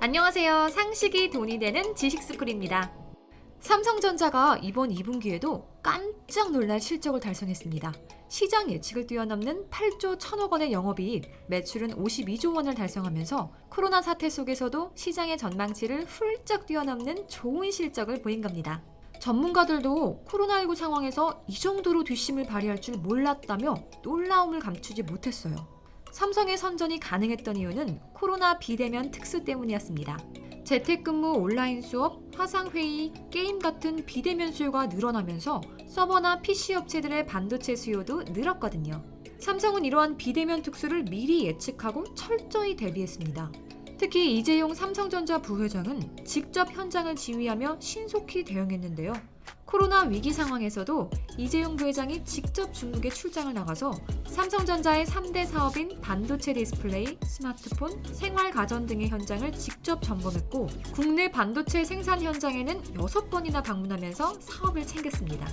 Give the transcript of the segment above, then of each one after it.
안녕하세요. 상식이 돈이 되는 지식스쿨입니다. 삼성전자가 이번 2분기에도 깜짝 놀랄 실적을 달성했습니다. 시장 예측을 뛰어넘는 8조 1천억 원의 영업이익, 매출은 52조 원을 달성하면서 코로나 사태 속에서도 시장의 전망치를 훌쩍 뛰어넘는 좋은 실적을 보인 겁니다. 전문가들도 코로나19 상황에서 이 정도로 뒷심을 발휘할 줄 몰랐다며 놀라움을 감추지 못했어요. 삼성의 선전이 가능했던 이유는 코로나 비대면 특수 때문이었습니다. 재택근무, 온라인 수업, 화상회의, 게임 같은 비대면 수요가 늘어나면서 서버나 PC 업체들의 반도체 수요도 늘었거든요. 삼성은 이러한 비대면 특수를 미리 예측하고 철저히 대비했습니다. 특히 이재용 삼성전자 부회장은 직접 현장을 지휘하며 신속히 대응했는데요. 코로나 위기 상황에서도 이재용 부회장이 직접 중국에 출장을 나가서 삼성전자의 3대 사업인 반도체 디스플레이, 스마트폰, 생활가전 등의 현장을 직접 점검했고 국내 반도체 생산 현장에는 6번이나 방문하면서 사업을 챙겼습니다.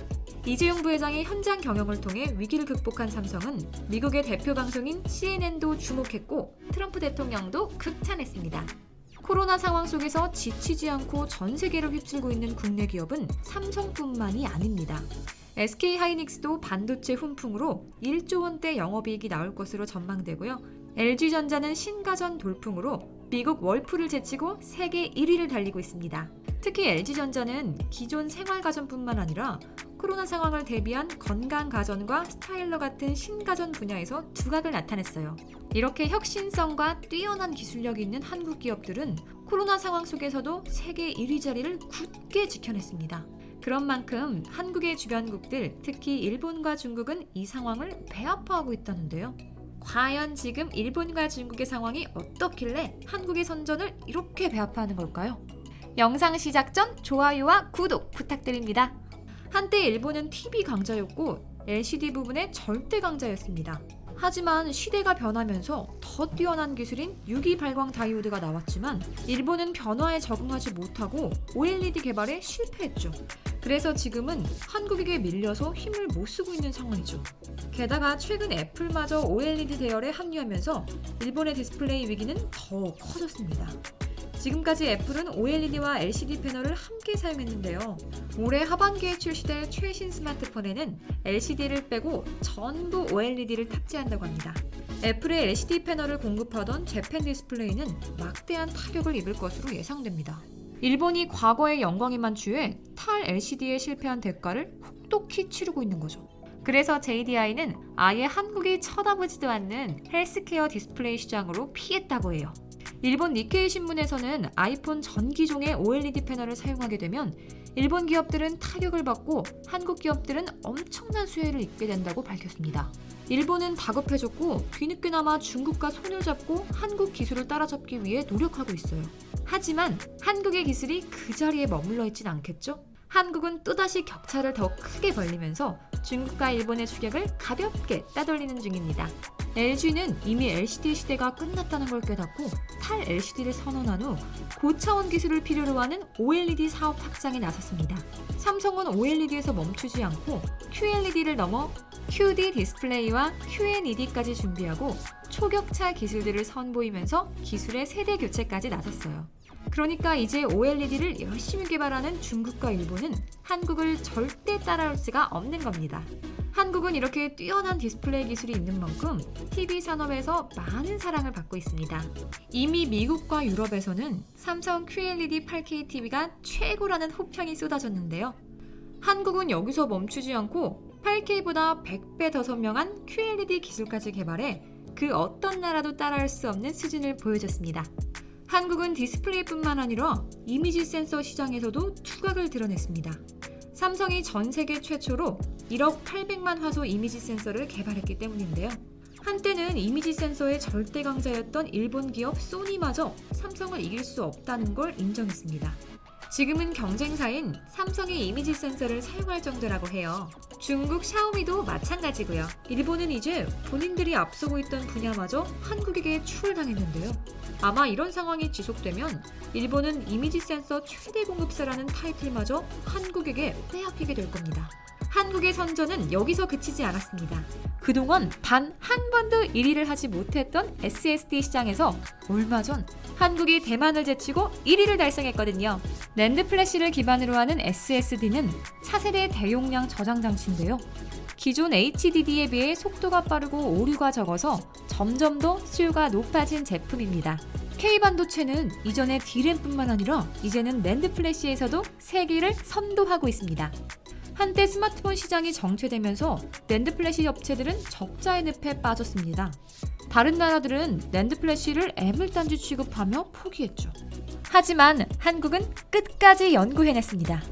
이재용 부회장의 현장 경영을 통해 위기를 극복한 삼성은 미국의 대표 방송인 CNN도 주목했고 트럼프 대통령도 극찬했습니다. 코로나 상황 속에서 지치지 않고 전 세계를 휩쓸고 있는 국내 기업은 삼성뿐만이 아닙니다. SK하이닉스도 반도체 훈풍으로 1조 원대 영업이익이 나올 것으로 전망되고요. LG전자는 신가전 돌풍으로 미국 월프를 제치고 세계 1위를 달리고 있습니다. 특히 LG전자는 기존 생활가전뿐만 아니라 코로나 상황을 대비한 건강가전과 스타일러 같은 신가전 분야에서 두각을 나타냈어요. 이렇게 혁신성과 뛰어난 기술력이 있는 한국 기업들은 코로나 상황 속에서도 세계 1위 자리를 굳게 지켜냈습니다. 그런 만큼 한국의 주변국들, 특히 일본과 중국은 이 상황을 배아파하고 있다는데요. 과연 지금 일본과 중국의 상황이 어떻길래 한국의 선전을 이렇게 배아파하는 걸까요? 영상 시작 전 좋아요와 구독 부탁드립니다. 한때 일본은 TV 강자였고 LCD 부분의 절대 강자였습니다. 하지만 시대가 변하면서 더 뛰어난 기술인 유기 발광 다이오드가 나왔지만 일본은 변화에 적응하지 못하고 OLED 개발에 실패했죠. 그래서 지금은 한국에게 밀려서 힘을 못 쓰고 있는 상황이죠. 게다가 최근 애플마저 OLED 대열에 합류하면서 일본의 디스플레이 위기는 더 커졌습니다. 지금까지 애플은 OLED와 LCD 패널을 함께 사용했는데요. 올해 하반기에 출시될 최신 스마트폰에는 LCD를 빼고 전부 OLED를 탑재한다고 합니다. 애플의 LCD 패널을 공급하던 재팬 디스플레이는 막대한 타격을 입을 것으로 예상됩니다. 일본이 과거의 영광에 만취해 탈 LCD에 실패한 대가를 혹독히 치르고 있는 거죠. 그래서 JDI는 아예 한국이 쳐다보지도 않는 헬스케어 디스플레이 시장으로 피했다고 해요. 일본 니케이 신문에서는 아이폰 전 기종의 OLED 패널을 사용하게 되면 일본 기업들은 타격을 받고 한국 기업들은 엄청난 수혜를 입게 된다고 밝혔습니다. 일본은 다급해졌고 뒤늦게나마 중국과 손을 잡고 한국 기술을 따라잡기 위해 노력하고 있어요. 하지만 한국의 기술이 그 자리에 머물러 있진 않겠죠? 한국은 또다시 격차를 더 크게 벌리면서 중국과 일본의 추격을 가볍게 따돌리는 중입니다. LG는 이미 LCD 시대가 끝났다는 걸 깨닫고 탈 LCD를 선언한 후 고차원 기술을 필요로 하는 OLED 사업 확장에 나섰습니다. 삼성은 OLED에서 멈추지 않고 QLED를 넘어 QD 디스플레이와 QNED까지 준비하고 초격차 기술들을 선보이면서 기술의 세대 교체까지 나섰어요. 그러니까 이제 OLED를 열심히 개발하는 중국과 일본은 한국을 절대 따라올 수가 없는 겁니다. 한국은 이렇게 뛰어난 디스플레이 기술이 있는 만큼 TV 산업에서 많은 사랑을 받고 있습니다. 이미 미국과 유럽에서는 삼성 QLED 8K TV가 최고라는 호평이 쏟아졌는데요. 한국은 여기서 멈추지 않고 8K보다 100배 더 선명한 QLED 기술까지 개발해 그 어떤 나라도 따라할 수 없는 수준을 보여줬습니다. 한국은 디스플레이뿐만 아니라 이미지 센서 시장에서도 두각을 드러냈습니다. 삼성이 전 세계 최초로 1억 800만 화소 이미지 센서를 개발했기 때문인데요. 한때는 이미지 센서의 절대 강자였던 일본 기업 소니마저 삼성을 이길 수 없다는 걸 인정했습니다. 지금은 경쟁사인 삼성의 이미지 센서를 사용할 정도라고 해요. 중국 샤오미도 마찬가지고요. 일본은 이제 본인들이 앞서고 있던 분야마저 한국에게 추월당했는데요. 아마 이런 상황이 지속되면 일본은 이미지 센서 최대 공급사라는 타이틀마저 한국에게 빼앗기게 될 겁니다. 한국의 선전은 여기서 그치지 않았습니다. 그동안 단 한 번도 1위를 하지 못했던 SSD 시장에서 얼마 전 한국이 대만을 제치고 1위를 달성했거든요. 낸드 플래시를 기반으로 하는 SSD는 차세대 대용량 저장 장치인데요. 기존 HDD에 비해 속도가 빠르고 오류가 적어서 점점 더 수요가 높아진 제품입니다. K반도체는 이전에 D램뿐만 아니라 이제는 낸드 플래시에서도 세계를 선도하고 있습니다. 한때 스마트폰 시장이 정체되면서 낸드 플래시 업체들은 적자의 늪에 빠졌습니다. 다른 나라들은 낸드 플래시를 애물단지 취급하며 포기했죠. 하지만 한국은 끝까지 연구해냈습니다.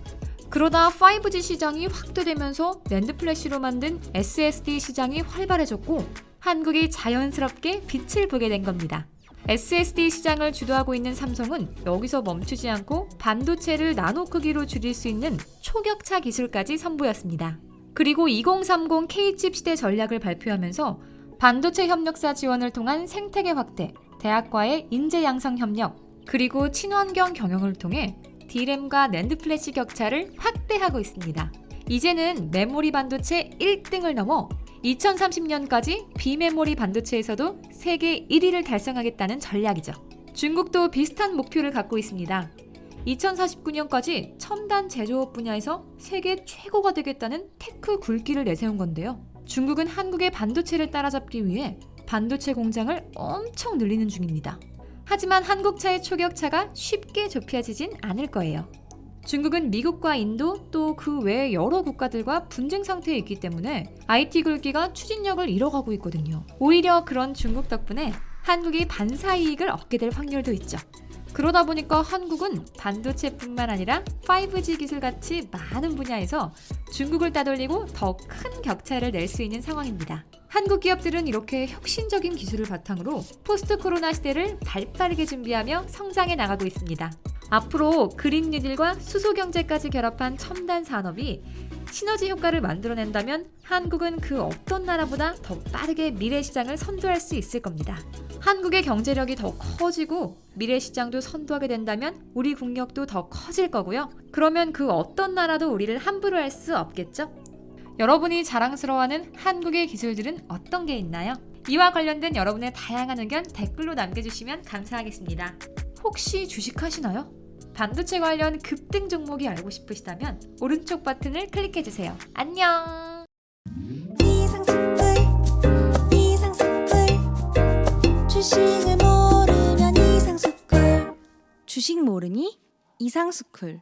그러다 5G 시장이 확대되면서 낸드 플래시로 만든 SSD 시장이 활발해졌고 한국이 자연스럽게 빛을 보게 된 겁니다. SSD 시장을 주도하고 있는 삼성은 여기서 멈추지 않고 반도체를 나노 크기로 줄일 수 있는 초격차 기술까지 선보였습니다. 그리고 2030 K칩 시대 전략을 발표하면서 반도체 협력사 지원을 통한 생태계 확대, 대학과의 인재 양성 협력, 그리고 친환경 경영을 통해 D램과 낸드 플래시 격차를 확대하고 있습니다. 이제는 메모리 반도체 1등을 넘어 2030년까지 비메모리 반도체에서도 세계 1위를 달성하겠다는 전략이죠. 중국도 비슷한 목표를 갖고 있습니다. 2049년까지 첨단 제조업 분야에서 세계 최고가 되겠다는 테크 굴기를 내세운 건데요. 중국은 한국의 반도체를 따라잡기 위해 반도체 공장을 엄청 늘리는 중입니다. 하지만 한국차의 초격차가 쉽게 좁혀지진 않을 거예요. 중국은 미국과 인도 또 그 외 여러 국가들과 분쟁 상태에 있기 때문에 IT 굴기가 추진력을 잃어가고 있거든요. 오히려 그런 중국 덕분에 한국이 반사 이익을 얻게 될 확률도 있죠. 그러다 보니까 한국은 반도체뿐만 아니라 5G 기술같이 많은 분야에서 중국을 따돌리고 더 큰 격차를 낼 수 있는 상황입니다. 한국 기업들은 이렇게 혁신적인 기술을 바탕으로 포스트 코로나 시대를 발빠르게 준비하며 성장해 나가고 있습니다. 앞으로 그린 뉴딜과 수소 경제까지 결합한 첨단 산업이 시너지 효과를 만들어낸다면 한국은 그 어떤 나라보다 더 빠르게 미래 시장을 선도할 수 있을 겁니다. 한국의 경제력이 더 커지고 미래 시장도 선도하게 된다면 우리 국력도 더 커질 거고요. 그러면 그 어떤 나라도 우리를 함부로 할 수 없겠죠? 여러분이 자랑스러워하는 한국의 기술들은 어떤 게 있나요? 이와 관련된 여러분의 다양한 의견 댓글로 남겨주시면 감사하겠습니다. 혹시 주식하시나요? 반도체 관련 급등 종목이 알고 싶으시다면 오른쪽 버튼을 클릭해주세요. 안녕! 이상스쿨 주식을 모르면 이상스쿨 주식 모르니 이상스쿨